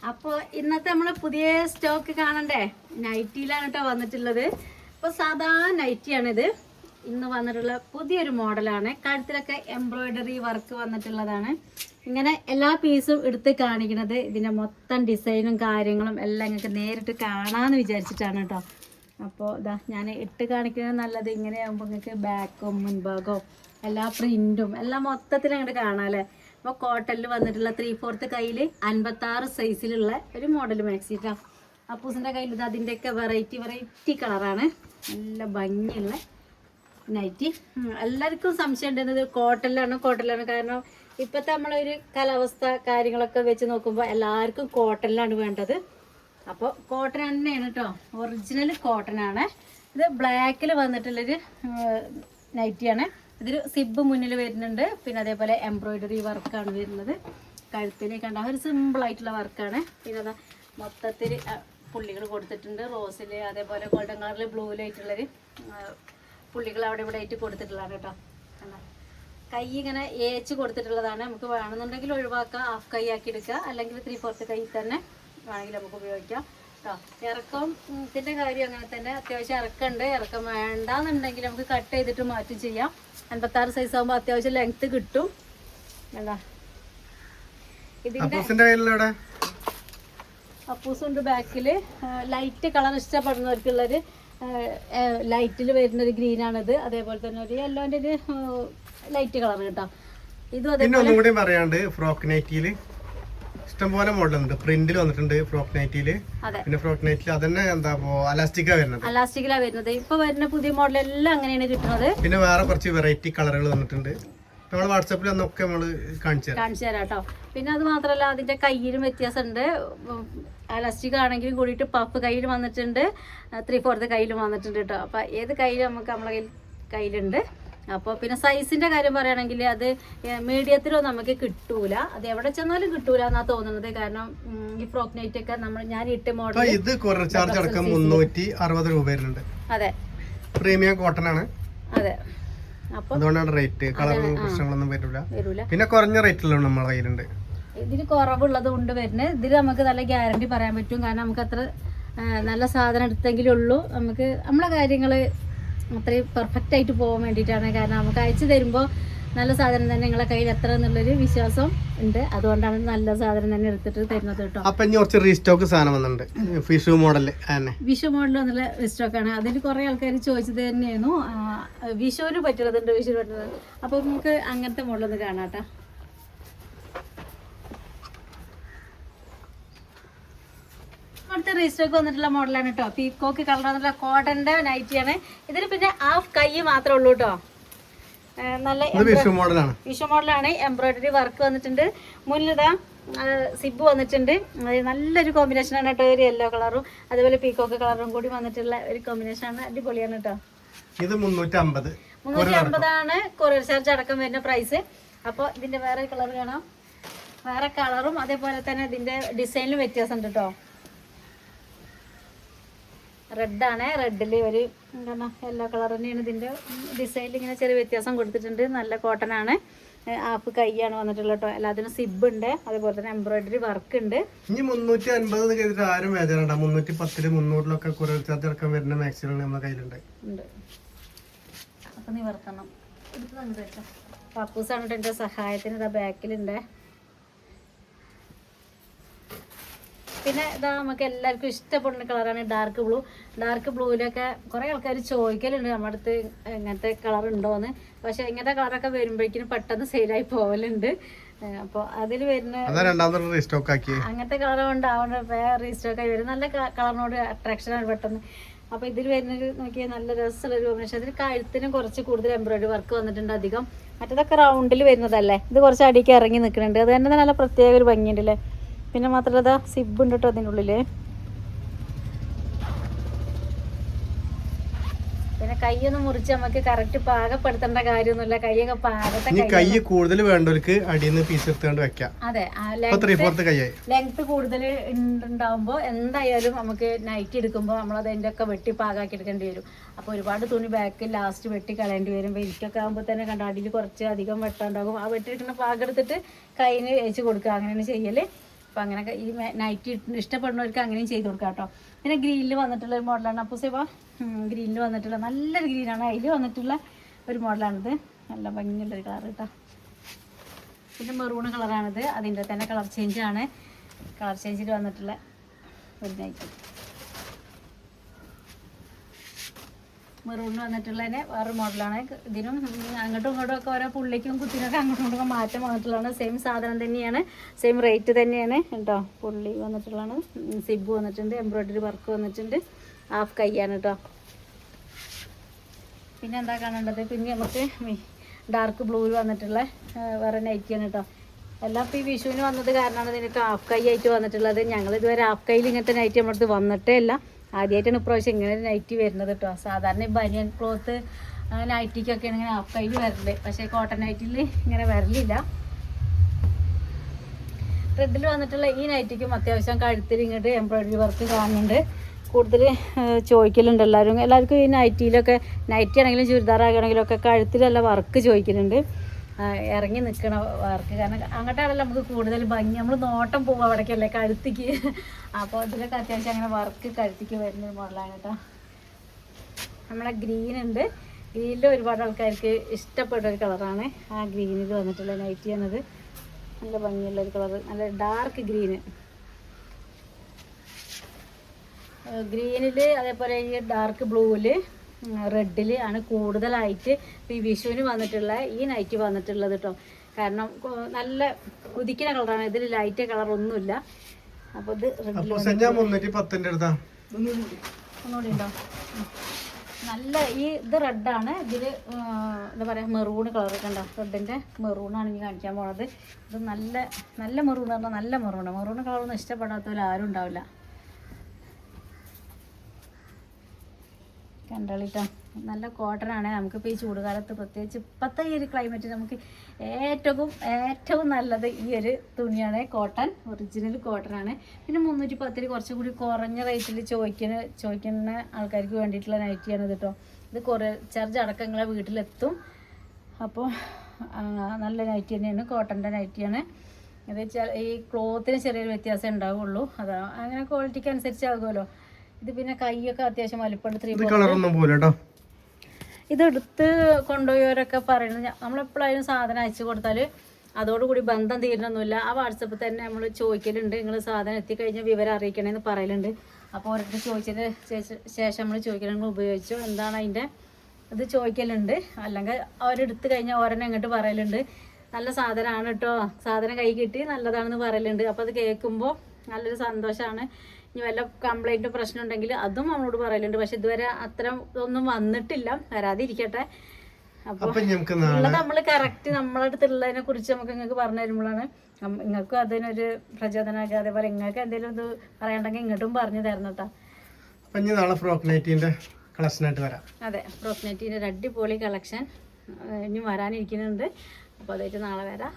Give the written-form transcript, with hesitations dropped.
അപ്പോൾ ഇന്നത്തെ നമ്മൾ പുതിയ സ്റ്റോക്ക് കാണണ്ടേ, നൈറ്റിയിലാണ് കേട്ടോ വന്നിട്ടുള്ളത്. ഇപ്പോൾ സാധാ നൈറ്റിയാണിത്. ഇന്ന് വന്നിട്ടുള്ള പുതിയൊരു മോഡലാണ്. കഴുത്തിലൊക്കെ എംബ്രോയിഡറി വർക്ക് വന്നിട്ടുള്ളതാണ്. ഇങ്ങനെ എല്ലാ പീസും എടുത്ത് കാണിക്കുന്നത് ഇതിൻ്റെ മൊത്തം ഡിസൈനും കാര്യങ്ങളും എല്ലാം നിങ്ങൾക്ക് നേരിട്ട് കാണാമെന്ന് വിചാരിച്ചിട്ടാണ് കേട്ടോ. അപ്പോൾ ഇതാ ഞാൻ ഇട്ട് കാണിക്കുന്നത് നല്ലത്. ഇങ്ങനെയാകുമ്പോൾ നിങ്ങൾക്ക് ബാക്കും മുൻഭാഗവും എല്ലാ പ്രിൻറ്റും എല്ലാം മൊത്തത്തിൽ അങ്ങോട്ട് കാണാം അല്ലേ. അപ്പോൾ കോട്ടണിൽ വന്നിട്ടുള്ള 3/4 കയ്യിൽ 56 സൈസിലുള്ള ഒരു മോഡൽ മാക്സി കേട്ടോ. അപ്പൂസിൻ്റെ കയ്യിൽ ഇത് അതിൻ്റെയൊക്കെ വെറൈറ്റി കളറാണ്. നല്ല ഭംഗിയുള്ള നൈറ്റി. എല്ലാവർക്കും സംശയം ഉണ്ടെന്നത് കോട്ടണിലാണ്. കാരണം ഇപ്പോഴത്തെ നമ്മളൊരു കാലാവസ്ഥ കാര്യങ്ങളൊക്കെ വെച്ച് നോക്കുമ്പോൾ എല്ലാവർക്കും കോട്ടണിലാണ് വേണ്ടത്. അപ്പോൾ കോട്ടൺ തന്നെയാണ് കേട്ടോ, ഒറിജിനൽ കോട്ടനാണ്. ഇത് ബ്ലാക്കിൽ വന്നിട്ടുള്ളൊരു നൈറ്റിയാണ്. ഇതിൽ സിബ് മുന്നിൽ വരുന്നുണ്ട്. പിന്നെ അതേപോലെ എംബ്രോയിഡറി വർക്കാണ് വരുന്നത്. കഴുത്തിൽ കണ്ട ഒരു സിമ്പിളായിട്ടുള്ള വർക്കാണ്. പിന്നെ അതാ മൊത്തത്തിൽ പുള്ളികൾ കൊടുത്തിട്ടുണ്ട്. റോസിൽ അതേപോലെ ഗോൾഡൻ കളറിൽ ബ്ലൂവിലായിട്ടുള്ളൊരു പുള്ളികൾ അവിടെ ഇവിടെ ആയിട്ട് കൊടുത്തിട്ടുള്ളതാണ് കേട്ടോ. കൈ ഇങ്ങനെ ഏച്ച് കൊടുത്തിട്ടുള്ളതാണ്. നമുക്ക് വേണമെന്നുണ്ടെങ്കിൽ ഒഴിവാക്കാം, ഹാഫ് കൈ ആക്കി എടുക്കുക, അല്ലെങ്കിൽ 3/4 കൈ തന്നെ വേണമെങ്കിൽ നമുക്ക് ഉപയോഗിക്കാം കേട്ടോ. ഇറക്കത്തിൻ്റെ കാര്യം അങ്ങനെ തന്നെ. അത്യാവശ്യം ഇറക്കമുണ്ട്. ഇറക്കം വേണ്ടാന്നുണ്ടെങ്കിൽ നമുക്ക് കട്ട് ചെയ്തിട്ട് മാറ്റി ചെയ്യാം. 56 സൈസ് ആകുമ്പോൾ അത്യാവശ്യം ലെങ്ത് കിട്ടും. വേണ്ട ഇതിൻ്റെ അപ്പൂസുണ്ട് ബാക്കിൽ. ലൈറ്റ് കളർ ഇഷ്ടപ്പെടുന്നവർക്കുള്ളൊരു ലൈറ്റിൽ വരുന്നൊരു ഗ്രീനാണിത്. അതേപോലെ തന്നെ ഒരു യെല്ലോൻ്റെ ഒരു ലൈറ്റ് കളർ കേട്ടോ. ഇതും അതേപോലെ പറയാണ്ട് ഫ്രോക്ക് നൈറ്റിയിൽ ഇഷ്ടംപോലെ മോഡലുണ്ട്. പ്രിന്റിൽ വന്നിട്ടുണ്ട് ഫ്രോക്ക് നൈറ്റിയില്. പിന്നെ ഫ്രോക്ക് നൈറ്റിൽ അതന്നെ എന്താ അലാസ്റ്റിക്കിലാ വരുന്നത്. ഇപ്പൊ വരുന്ന പുതിയ മോഡൽ എല്ലാം അങ്ങനെയാണ് കിട്ടുന്നത്. പിന്നെ വേറെ കുറച്ച് വെറൈറ്റി കളറുകൾ വന്നിട്ടുണ്ട്. നമ്മൾ വാട്സാപ്പിൽ അന്നൊക്കെ നമ്മൾ കാണിച്ചു തരാം കേട്ടോ. പിന്നെ അത് മാത്രമല്ല അതിന്റെ കയ്യിലും വ്യത്യാസമുണ്ട്. അലാസ്റ്റിക് ആണെങ്കിലും കൂടിയിട്ട് പഫ് കയ്യിൽ വന്നിട്ടുണ്ട്, 3/4 കയ്യിലും വന്നിട്ടുണ്ട് കേട്ടോ. അപ്പൊ ഏത് കയ്യിലും നമുക്ക് നമ്മളെ കയ്യിലുണ്ട്. അപ്പോൾ പിന്നെ സൈസിന്റെ കാര്യം പറയുകയാണെങ്കിൽ അത് മീഡിയത്തിലോ നമുക്ക് കിട്ടൂല. അത് എവിടെ ചെന്നാലും കിട്ടൂല എന്നാ തോന്നുന്നത്. കാരണം ഈ ഫ്രോക്ക് നൈറ്റ് ഒക്കെ ഞാൻ ഇട്ട് മോഡൽ ഇത് കൊറിയർ ചാർജ് അടക്കം 360 രൂപ വരുന്നുണ്ട്. അതെ, പ്രീമിയം കോട്ടൺ ആണ്. അതെ. അപ്പോൾ അതുകൊണ്ടാണ് റേറ്റ്. കളർ പ്രശ്നങ്ങളൊന്നും വരില്ല. പിന്നെ കുറഞ്ഞ റേറ്റിലാണ് നമ്മളെ കയ്യിലുണ്ട്. ഇതിന് കുറവുള്ളത് കൊണ്ട് വരുന്നത്. ഇതിൽ നമുക്ക് നല്ല ഗ്യാരണ്ടി പറയാൻ പറ്റും. കാരണം നമുക്ക് അത്ര നല്ല സാധനം എടുത്തെങ്കിലേ ഉള്ളൂ നമുക്ക് നമ്മളെ കാര്യങ്ങൾ അത്രയും പെർഫെക്റ്റ് ആയിട്ട് പോകാൻ വേണ്ടിയിട്ടാണ്. കാരണം നമുക്ക് അയച്ചു തരുമ്പോൾ നല്ല സാധനം തന്നെ നിങ്ങളെ കയ്യിൽ എത്ര എന്നുള്ളൊരു വിശ്വാസം ഉണ്ട്. അതുകൊണ്ടാണ് നല്ല സാധനം തന്നെ എടുത്തിട്ട് തരുന്നത് കേട്ടോ. അപ്പൊ കുറച്ച് റീസ്റ്റോക്ക് സാധനം വന്നിട്ടുണ്ട്. വിഷു മോഡൽ എന്നുള്ള റീസ്റ്റോക്കാണ്. അതിൽ കുറെ ആൾക്കാർ ചോദിച്ചത് തന്നെയായിരുന്നു. വിഷുവിന് പറ്റുന്നതുണ്ട്, വിഷുവിന് പറ്റുന്നത്. അപ്പൊ നമുക്ക് അങ്ങനത്തെ മോഡലൊന്ന് കാണാം കേട്ടോ. അടുത്ത റീസ്റ്റോക്ക് വന്നിട്ടുള്ള മോഡലാണ് കേട്ടോ. പീക്കോക്ക് കളർ വന്നിട്ടുള്ള കോട്ടന്റെ നൈറ്റിയാണ്. ഇതിന് പിന്നെ ഹാഫ് കൈ മാത്രമേ ഉള്ളൂ കേട്ടോ. നല്ല വിഷു മോഡലാണ്. എംബ്രോയിഡറി വർക്ക് വന്നിട്ടുണ്ട്. മുന്നിലിതാ സിബ് വന്നിട്ടുണ്ട്. നല്ലൊരു കോമ്പിനേഷനാണ് കേട്ടോ. ഒരു യെല്ലോ കളറും അതുപോലെ പീക്കോക്ക് കളറും കൂടി വന്നിട്ടുള്ള ഒരു കോമ്പിനേഷനാണ്. അടിപൊളിയാണ് കേട്ടോ. ഇത് 350 ആണ് കൊറിയർ ചാർജ് അടക്കം വരുന്ന പ്രൈസ്. അപ്പോൾ ഇതിന്റെ വേറെ കളർ കാണാം. വേറെ കളറും അതേപോലെ തന്നെ ഇതിന്റെ ഡിസൈനിലും വ്യത്യാസം ഉണ്ട് കേട്ടോ. റെഡാണ്. റെഡിൽ ഒരു എന്താണ് യെല്ലോ കളർ തന്നെയാണ്. ഇതിൻ്റെ ഡിസൈനിൽ ഇങ്ങനെ ചെറിയ വ്യത്യാസം കൊടുത്തിട്ടുണ്ട്. നല്ല കോട്ടൺ ആണ്. ഹാഫ് കൈയാണ് വന്നിട്ടുള്ളത് കേട്ടോ. എല്ലാത്തിനും സിബ് ഉണ്ട്. അതേപോലെ തന്നെ എംബ്രോയിഡറി വർക്ക് ഉണ്ട്. ഇനി 350 ചെയ്തിട്ട് ആരും വേദന 310 300 കൊറിയർ ചാർജ് അടക്കം വരുന്ന മാക്സിമം നമ്മുടെ കയ്യിലുണ്ട്. അപ്പം നീ വർത്തണം എടുത്ത് വെച്ചോ. പപ്പൂസാണ് കേട്ടോ എൻ്റെ സഹായത്തിന്. ഇതാ ബാക്കിലുണ്ട്. പിന്നെ ഇതാ നമുക്ക് എല്ലാവർക്കും ഇഷ്ടപ്പെടുന്ന കളറാണ് ഡാർക്ക് ബ്ലൂ. ഡാർക്ക് ബ്ലൂവിലൊക്കെ കുറേ ആൾക്കാർ ചോദിക്കലുണ്ട് നമ്മുടെ അടുത്ത് ഇങ്ങനത്തെ കളർ ഉണ്ടോയെന്ന്. പക്ഷെ ഇങ്ങനത്തെ കളറൊക്കെ വരുമ്പോഴേക്കും പെട്ടെന്ന് സെയിലായി പോകലുണ്ട്. അപ്പോൾ അതിൽ വരുന്ന അങ്ങനത്തെ കളർ കൊണ്ടാവുന്ന വേറെ റീസ്റ്റോക്ക് ആയി വരും. നല്ല കളറിനോട് അട്രാക്ഷനാണ് പെട്ടെന്ന്. അപ്പോൾ ഇതിൽ വരുന്നൊരു നോക്കിയാൽ നല്ല രസമുള്ളൊരു കോമ്പിനേഷൻ. അതിൽ കഴുത്തിനും കുറച്ച് കൂടുതൽ എംബ്രോയിഡറി വർക്ക് വന്നിട്ടുണ്ട് അധികം. മറ്റേതൊക്കെ റൗണ്ടിൽ വരുന്നതല്ലേ, ഇത് കുറച്ച് അടിക്ക് ഇറങ്ങി നിൽക്കുന്നുണ്ട്. അത് തന്നെ നല്ല പ്രത്യേക ഒരു ഭംഗിയുണ്ടല്ലേ. പിന്നെ മാത്രമല്ല സിബ് ഉണ്ട് കേട്ടോ അതിനുള്ളിൽ. പിന്നെ കൈയൊന്നും മുറിച്ച് നമുക്ക് കറക്റ്റ് പാകപ്പെടുത്തേണ്ട കാര്യമൊന്നുമില്ല. കൈയൊക്കെ പാകത്തെ കൈ കൂടുതൽ വേണ്ടവർക്ക് അടിയിൽ പീസ് എടുത്തുകൊണ്ട് വെക്കാം. അതെ, ലെങ്ത് കൂടുതൽ ഉണ്ടാവുമ്പോൾ എന്തായാലും നമുക്ക് നൈറ്റ് എടുക്കുമ്പോൾ നമ്മളത് അതിൻ്റെ ഒക്കെ വെട്ടി പാകാക്കി എടുക്കേണ്ടി വരും. അപ്പോൾ ഒരുപാട് തുണി ബാക്ക് ലാസ്റ്റ് വെട്ടി കളയേണ്ടി വരും. എനിക്കൊക്കെ ആകുമ്പോൾ തന്നെ കണ്ട അടിയിൽ കുറച്ച് അധികം വെട്ടാണ്ടാകും. ആ വെട്ടിയെടുക്കുന്ന പാകം എടുത്തിട്ട് കൈന് വെച്ച് കൊടുക്കുക, അങ്ങനെയാണ് ചെയ്യല്. അപ്പം അങ്ങനെയൊക്കെ ഈ നൈറ്റി ഇഷ്ടപ്പെടുന്നവർക്ക് അങ്ങനെയും ചെയ്ത് കൊടുക്കാം കേട്ടോ. പിന്നെ ഗ്രീനിൽ വന്നിട്ടുള്ള ഒരു മോഡലാണ്. അപ്പോൾ സിവ ഗ്രീനിൽ വന്നിട്ടുള്ള നല്ലൊരു ഗ്രീനാണ്. അതിൽ വന്നിട്ടുള്ള ഒരു മോഡലാണിത്. നല്ല ഭംഗിയുള്ളൊരു കളർ കേട്ടോ. പിന്നെ മെറൂൺ കളറാണിത്. അതിൻ്റെ തന്നെ കളർ ചേഞ്ചാണ്. കളർ ചേഞ്ചിൽ വന്നിട്ടുള്ള ഒരു നൈറ്റി. മെറൂണിന് വന്നിട്ടുള്ളതിന് വേറെ മോഡലാണ്. ഇതിനും അങ്ങോട്ടും ഇങ്ങോട്ടും ഒക്കെ ഓരോ പുള്ളിക്കും കുത്തിനൊക്കെ അങ്ങോട്ടും ഇങ്ങോട്ടും മാറ്റം വന്നിട്ടുള്ളതാണ്. സെയിം സാധനം തന്നെയാണ്, സെയിം റേറ്റ് തന്നെയാണ് കേട്ടോ. പുള്ളി വന്നിട്ടുള്ളതാണ്, സിബ് വന്നിട്ടുണ്ട്, എംബ്രോയ്ഡറി വർക്ക് വന്നിട്ടുണ്ട്, ഹാഫ് കൈയാണ് കേട്ടോ. പിന്നെ എന്താ കാണേണ്ടത്, പിന്നെ നമുക്ക് ഡാർക്ക് ബ്ലൂവിൽ വന്നിട്ടുള്ള വേറെ നൈറ്റിയാണ് കേട്ടോ. എല്ലാം ഇപ്പോൾ ഈ വിഷുവിന് വന്നത് കാരണമാണ് ഇതിനൊക്കെ ഹാഫ് കൈ ആയിട്ട് വന്നിട്ടുള്ളത്. ഞങ്ങൾ ഇതുവരെ ഹാഫ് കൈയിൽ ഇങ്ങനത്തെ നൈറ്റി നമ്മുടെ അടുത്ത് വന്നിട്ടേ ഇല്ല. ആദ്യമായിട്ടാണ് ഇപ്രാവശ്യം ഇങ്ങനെ ഒരു നൈറ്റി വരുന്നത് കേട്ടോ. സാധാരണ ഈ ബനിയൻ ക്ലോത്ത് നൈറ്റിക്കൊക്കെയാണ് ഇങ്ങനെ ഹാഫ് കൈയിൽ വരല്, പക്ഷേ കോട്ടൺ നൈറ്റിയിൽ ഇങ്ങനെ വരലില്ല. റെഡിൽ വന്നിട്ടുള്ള ഈ നൈറ്റിക്കും അത്യാവശ്യം കഴുത്തിൽ ഇങ്ങോട്ട് എംബ്രോയ്ഡറി വർക്ക് കാണുന്നുണ്ട്. കൂടുതൽ ചോദിക്കലുണ്ട് എല്ലാവർക്കും ഈ നൈറ്റിയിലൊക്കെ, നൈറ്റി ആണെങ്കിലും ചുരിദാറാകണമെങ്കിലും ഒക്കെ കഴുത്തിലല്ല വർക്ക് ചോദിക്കലുണ്ട്, ഇറങ്ങി നിൽക്കണ വർക്ക്. കാരണം അങ്ങോട്ടാണല്ലോ നമുക്ക് കൂടുതൽ ഭംഗി, നമ്മൾ നോട്ടം പോകും അവിടേക്കല്ലേ കഴുത്തിക്ക്. അപ്പോൾ ഇതിലൊക്കെ അത്യാവശ്യം അങ്ങനെ വർക്ക് കഴുത്തിക്ക് വരുന്ന മോഡലാണ് കേട്ടോ. നമ്മളെ ഗ്രീൻ ഉണ്ട്. ഗ്രീനിൽ ഒരുപാട് ആൾക്കാർക്ക് ഇഷ്ടപ്പെട്ട ഒരു കളറാണ് ആ ഗ്രീനിൽ വന്നിട്ടുള്ള നൈറ്റി എന്നത്. നല്ല ഭംഗിയുള്ളൊരു കളർ, നല്ല ഡാർക്ക് ഗ്രീന്. ഗ്രീനിൽ അതേപോലെ ഈ ഡാർക്ക് ബ്ലൂവിൽ റെഡിൽ ആണ് കൂടുതലായിട്ട് ഈ വിഷുവിന് വന്നിട്ടുള്ള ഈ നൈറ്റി വന്നിട്ടുള്ളത് കേട്ടോ. കാരണം നല്ല ഉദിക്കുന്ന കളറാണ്, ഇതിൽ ലൈറ്റ് കളർ ഒന്നുമില്ല. അപ്പോൾ ഇത് റെഡിൽ ഒന്നുകൂടി ഉണ്ടോ, നല്ല ഈ ഇത് റെഡാണ്. ഇതിൽ എന്താ പറയുക, മെറൂൺ കളർ കണ്ടോ, റെഡിൻ്റെ മെറൂണാണ് ഇനി കാണിക്കാൻ പോണത്. ഇത് നല്ല നല്ല മെറൂൺ പറഞ്ഞാൽ നല്ല മെറൂണാണ്. മെറൂൺ കളറൊന്നും ഇഷ്ടപ്പെടാത്തവർ ആരും ഉണ്ടാവില്ല. കണ്ടോളിട്ടോ, നല്ല കോട്ടനാണ്. നമുക്കിപ്പോൾ ഈ ചൂടുകാലത്ത് പ്രത്യേകിച്ച് ഇപ്പോഴത്തെ ഈ ഒരു ക്ലൈമറ്റ് നമുക്ക് ഏറ്റവും നല്ലത് ഈ ഒരു തുണിയാണ്. കോട്ടൺ, ഒറിജിനൽ കോട്ടനാണ്. പിന്നെ 310 കുറച്ചും കൂടി കുറഞ്ഞ റേറ്റിൽ ചോദിക്കുന്ന ആൾക്കാർക്ക് വേണ്ടിയിട്ടുള്ള നൈറ്റിയാണ് ഇത് കേട്ടോ. ഇത് കുറേ ചാർജ് അടക്കം നിങ്ങളെ വീട്ടിലെത്തും. അപ്പോൾ നല്ല നൈറ്റി തന്നെയാണ്, കോട്ടൻ്റെ നൈറ്റിയാണ്. അത് ഈ ക്ലോത്തിന് ചെറിയൊരു വ്യത്യാസം ഉണ്ടാവുള്ളൂ. അതാ അങ്ങനെ ക്വാളിറ്റിക്ക് അനുസരിച്ചാകുമല്ലോ. ഇത് പിന്നെ കൈയൊക്കെ അത്യാവശ്യം വലിപ്പമുണ്ട്. ഇതെടുത്ത് കൊണ്ടുപോയവരൊക്കെ പറയുന്നത്, നമ്മളെപ്പോഴായാലും സാധനം അയച്ചു കൊടുത്താൽ അതോടുകൂടി ബന്ധം തീരണമൊന്നുമില്ല. ആ വാട്സപ്പിൽ തന്നെ നമ്മൾ ചോദിക്കലുണ്ട്, നിങ്ങൾ സാധനം എത്തിക്കഴിഞ്ഞാൽ വിവരം അറിയിക്കണമെന്ന് പറയലുണ്ട്. അപ്പോൾ ഓരോരുത്തർ ചോദിച്ചതിന് ശേഷം നമ്മൾ ചോദിക്കൽ നിങ്ങൾ ഉപയോഗിച്ചോ എന്താണ് അതിൻ്റെ ഇത് ചോദിക്കലുണ്ട്. അല്ലെങ്കിൽ അവരെടുത്ത് കഴിഞ്ഞാൽ ഓരോന്നെ അങ്ങോട്ട് പറയലുണ്ട്, നല്ല സാധനമാണ് കേട്ടോ, സാധനം കൈ കിട്ടി നല്ലതാണെന്ന് പറയലുണ്ട്. അപ്പോൾ അത് കേൾക്കുമ്പോൾ നല്ലൊരു സന്തോഷമാണ്. ഇനി വല്ല കംപ്ലൈൻറ്റ് പ്രശ്നം ഉണ്ടെങ്കിൽ അതും നമ്മളോട് പറയലുണ്ട്. പക്ഷെ ഇതുവരെ അത്തരം ഒന്നും വന്നിട്ടില്ല, വരാതിരിക്കട്ടെ. അപ്പോൾ ഉള്ളത് നമ്മൾ കറക്റ്റ് നമ്മളെ അടുത്തുള്ളതിനെ കുറിച്ച് നമുക്ക് നിങ്ങൾക്ക് പറഞ്ഞു തരുമ്പോഴാണ് നിങ്ങൾക്കും അതിനൊരു പ്രചോദനമാക്കി. അതേപോലെ നിങ്ങൾക്ക് എന്തെങ്കിലും ഇത് പറയണ്ടെങ്കിൽ ഇങ്ങോട്ടും പറഞ്ഞു തരണം കേട്ടോ. ഫ്രോക്ക് നൈറ്റിന്റെ കളക്ഷനായിട്ട് വരാം. അതെ, ഫ്രോക്ക് നൈറ്റിന്റെ ഒരു അടിപൊളി കളക്ഷൻ ഇനി വരാനിരിക്കുന്നുണ്ട്. അപ്പോൾ അതായിട്ട് നാളെ വരാം.